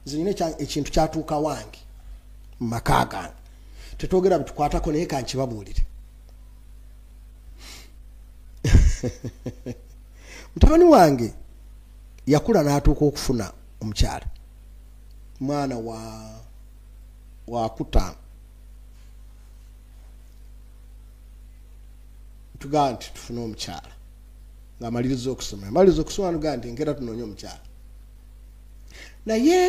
nzine ekintu kyatuuka wange maka gange tetwogera bitukwatako naye kankibabulire mutabani wange yakula n'atuuka okufuna omukyala mwana wa kutaano tugaa nti tufune omukyala ng'amaliriza okusoma maliriza okusoma nugaa nti nkera tunoonye omukyala naye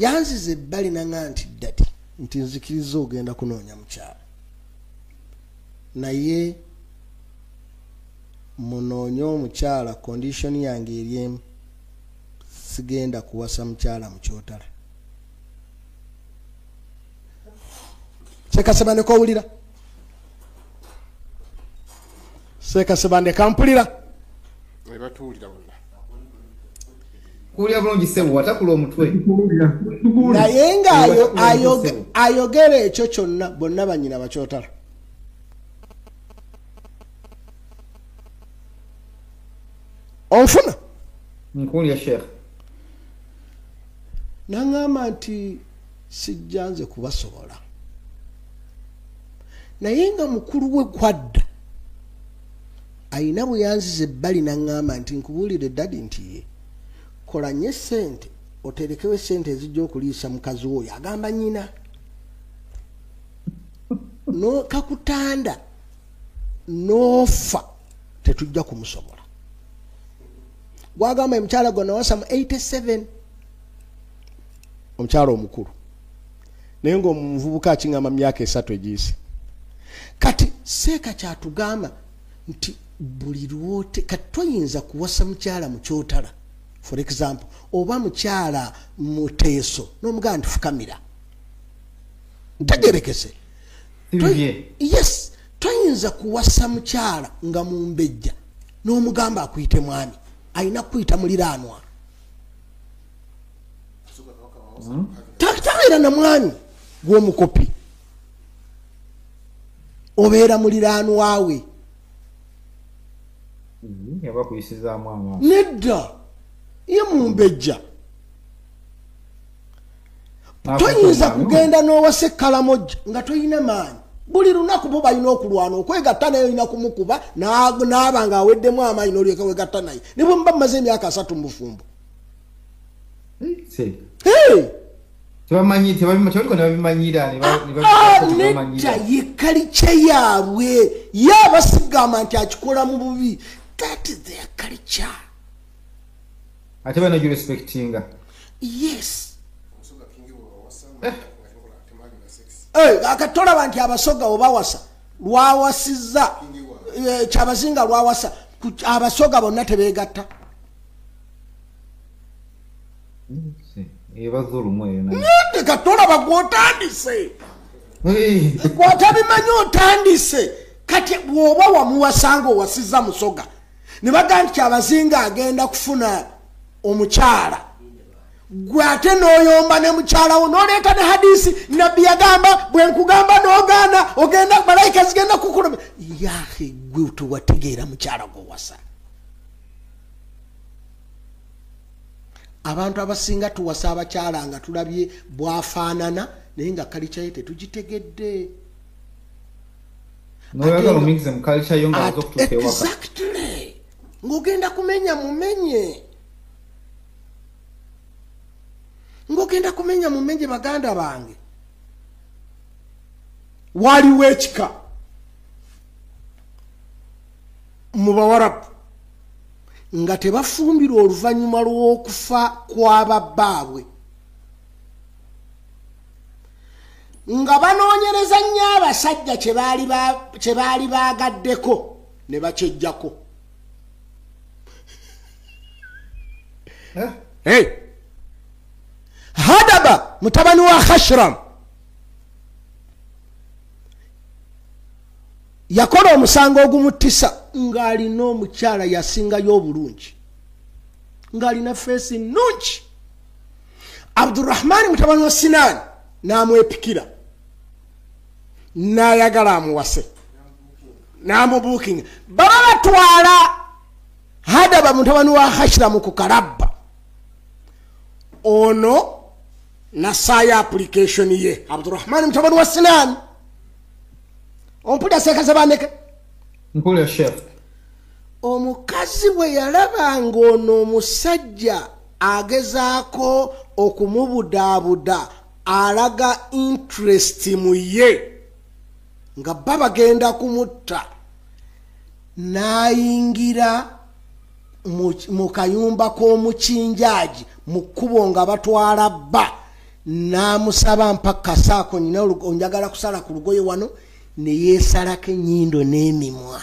yanziza ebbali naŋŋa nti ddati nti nzikiriza ogenda kunoonya mukyala naye munoonye omukyala condition yange eri emu sigenda kuwasa mukyala mu kyotala Sekasebande kowulira Sekasebande kampulira ebatuulira bonna kuulira bulungi sebo watakula omutwe naye nga ayogera ekyo kyonna bonna banyina bakyotala onfuna nkuulira sheikh naŋŋamba nti sijja nze kubasobola naye nga mukulu we kwadda ayina bwe yanziza ebbali naŋŋamba nti nkubuulire ddadi nti ye kola nnyo essente oterekewo essente ezijja okuliisa mukazi woyo agamba nnyina kakutanda n'ofa tetujja kumusobola gwagamba omukyala gwe nawasa mu 87 omukyala omukulu naye ng'omuvubuka akiŋŋamba mu myaka 3 egiyise kati seeka kyatugamba nti buli lwote kati toyinza kuwasa mukyala mu kyotala for example oba mukyala muteeso n'omugamba nti fukamira ntegerekese yes toyinza kuwasa mukyala nga mumbejja n'omugamba akuyite mwami ayina kuyita muliraanwa tabeera na mwami gw'omukopi obeera muliraanwa we nedda ye mumbejja toyinza kugenda n'owasa ekkalamojja nga toyina maanyi buli lunaku bo balina okulwana okwegatta naye olina kumukuba n'aba nga aweddemu amaanyi n'olyeka wegatta naye ne bwe muba mumaze emyaka 3 mu bufumbo nedda ye kalica yaabwe ye abasigamba nti akikola mu bubi that is their culture ate bano you respectinga yes akatolaba nti abasoga obawasa lwawasizza kyabazinga lwawasa abasoga bonna tebeegatta nede katolaba gwotandise gwatabimanyi otandise kati bw'oba wamuwasanga owasizza musoga ne baga nti kyabazinga agenda kufuna omukyala gwe ate n'oyomba ne mukyala wo n'oleeta ne hadisi nabbi yagamba bwe nkugamba n'ogaana ogenda malayika zigenda kukuluma yahe gwe tewategeera mukyala gw'owasa abantu abasinga tuwasa abakyala nga tulabye bwafaanana naye nga kalica ye tetugitegedde exactly ng'ogenda kumenya mumenye ng'ogenda kumenya mumenye baganda bange waliwo ekika mu bawarabu nga tebafumbirwa oluvannyuma lw'okufa kw'ababbaabwe nga banoonyereza nnyo abasajja kye baali baagaddeko ne bakyejjako Hadaba mutabani wa Khashram yakola omusango ogumuttisa ng'alina omukyala yasingayo obulungi ng'alina feesi nnungi Abdurrahmani mutabani wa Sinan n'amwepikira n'ayagala amuwase n'amubuukinga baba batwala Hadaba mutabani wa Khashram ku kalabba ono nasaya application ye Abdurrahman mutabani wa Sinan ompulira sekaze baneke Mpulira Sheikh. Omukazi bwe yalabanga ono omusajja agezaako okumubudaabuda alaga interest mu ye nga baba genda kumutta n'ayingira mu kayumba k'omukinjaaji mu kkubo nga batwala bba n'amusaba mpaka saako nyina onjagala kusala ku lugoye wano ne yeesalako ennyindo n'emimwa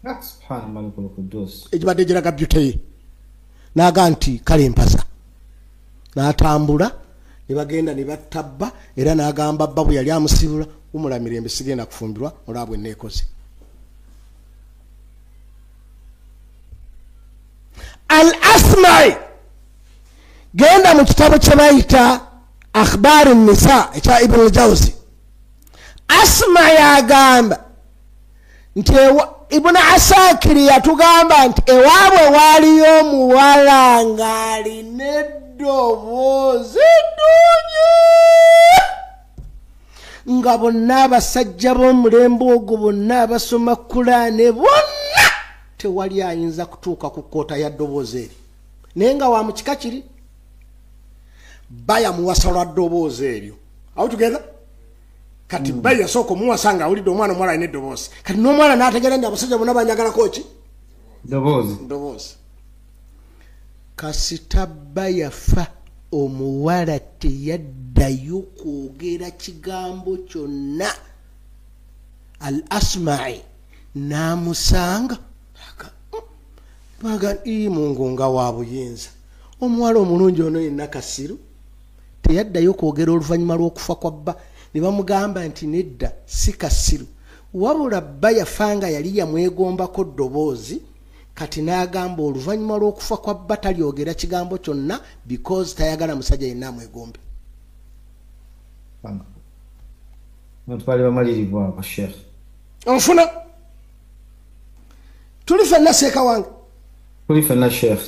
Subhanallah Qudus. ekibadde giraga byute n'aga nti kale mpasa n'atambula ne bagenda ne battabba era n'agamba bba bwe yali amusibula umula mirembe sigenda kufumbirwa olwabwe neekoze Al-Asma'i genda mu kitabo kye bayita Akhbar an-Nisa ekya Ibn al-Jawzi Asma'i agamba nti Ibn Asakiri yatugamba nti ewaabwe waaliyo omuwala ng'alina eddoboozi eddungi nga bonna abasajja b'omulembe ogwo bonna abasoma Kulaani bonna tewali ayinza kutuuka ku kkoota ya ddoboozi eri naye nga wa mu kika kiri baya muwasa lwa ddoboozi eryo awo tugenda kati baya yasooka omuwasa nga awulidde omwana omuwala alina eddoboozi kati n'omwana n'ategeera nti abasajja bonna banyagalako ki ddoboozi kasita bba yafa omuwala teyaddayo kwogera kigambo kyonna Al-Asma'i n'amusanga baga Mungu nga wa buyinza omuwala omulungi ono yenna Kasiru teyaddayo kwogera oluvannyuma lw'okufa kwa bba ne bamugamba nti nedda si Kasiru wabula bba yafanga yali yamwegombako ddoboozi kati n'agamba oluvannyuma lw'okufa kwa bba talyogera kigambo kyonna because tayagala musajja yenna amwegombe Twali bamalirivu abo Sheikh. onfuna tuli fenna seeka wange Tuli fenna Sheikh.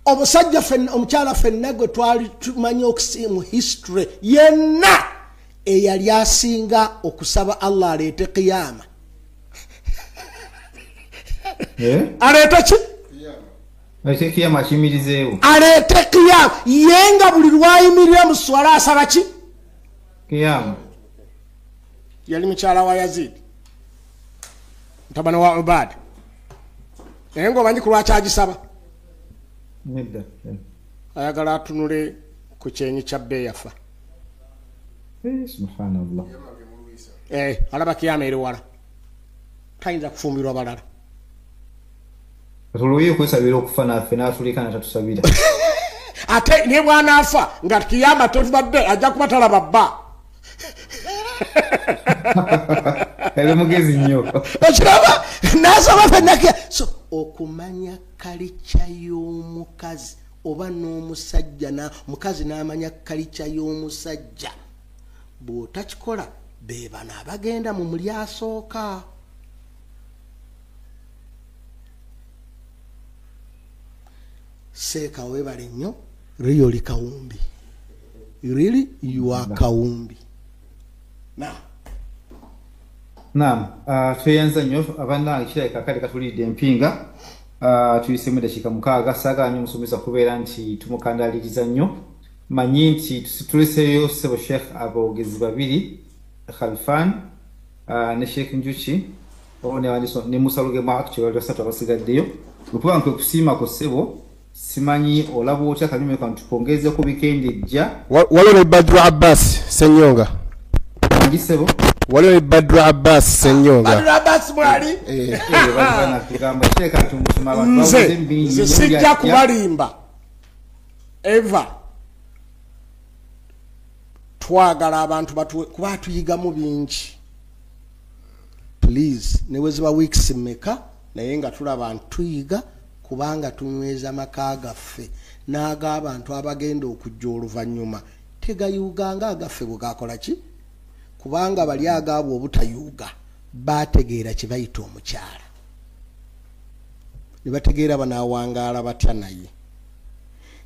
omusajja fenna omukyala fenna gwe twali tumanyi okusiimu history yenna eyali asinga okusaba Allah aleete qiyama aleete ki Aleete qiyama kimirizeewo. aleete qiyama yenga buli lwayimirira mu swala asaba ki Qiyama. yali mukyala wa Yazid mutabani wa Ubad naye ng'omanyi ku lwaki agisaba Nedda. ayagala atunule ku kyenyi kya bbe yafa Subhanallah. alaba kiyama eri wala tayinza kufumbirwa balala Katuluye okwesabira okufa naffe n'atulika n'atatusabira. ate ne bw'anaafa nga kiyama tobadde ajja kuba talaba bba Yali mugezi nnyo. ekiraba n'asaba fenna so okumanya kalica y'omukazi oba n'omusajja omukazi n'amanya kalica y'omusajja bw'otakikola be bano abagenda mu muli asooka seeka weebale nnyo really Kawumbi really you are Kawumbi Naam, tweyanza nnyo abanna ekirabika kale katulidde empinga tuyisemu eddakiika 6 saagaanye omusomesa kubeera nti tumukandaliriza nnyo manyi nti tuleseeyo ssebo Sheikh aboogezi babiri Khalfan ne Sheikh Njuki ne Musa Lugema actually bali basatu abasigaddeyo lupuga nkwe kusiimako ssebo simanyi olaba otya kanyume kano tupongeze ku wikendi ejja waliwo ne Badru Abbas Senyonga gisebo waliwo ne Badru Abbas Senyonga Badru Abbas mwali bana kugamba Sheikh tumusoma abantu nze sijja kubalimba eva twagala abantu kuba tuyigamu bingi please neweziba weeks mmeka naye nga tulaba ntuyiga kubanga tunyweza maka gaffe n'ag'abantu abagenda okujja oluvannyuma tegayuuga nga agaffe bwe gakola ki kubanga bali agaabwe obutayuuga bategeera kye bayita omukyala ne bategeera banaawangaala batya naye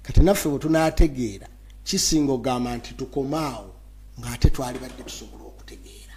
kati naffe bwe tunaategeera kisinga ogamba nti tukomaawo ng'ate twali badde tusobola okutegeera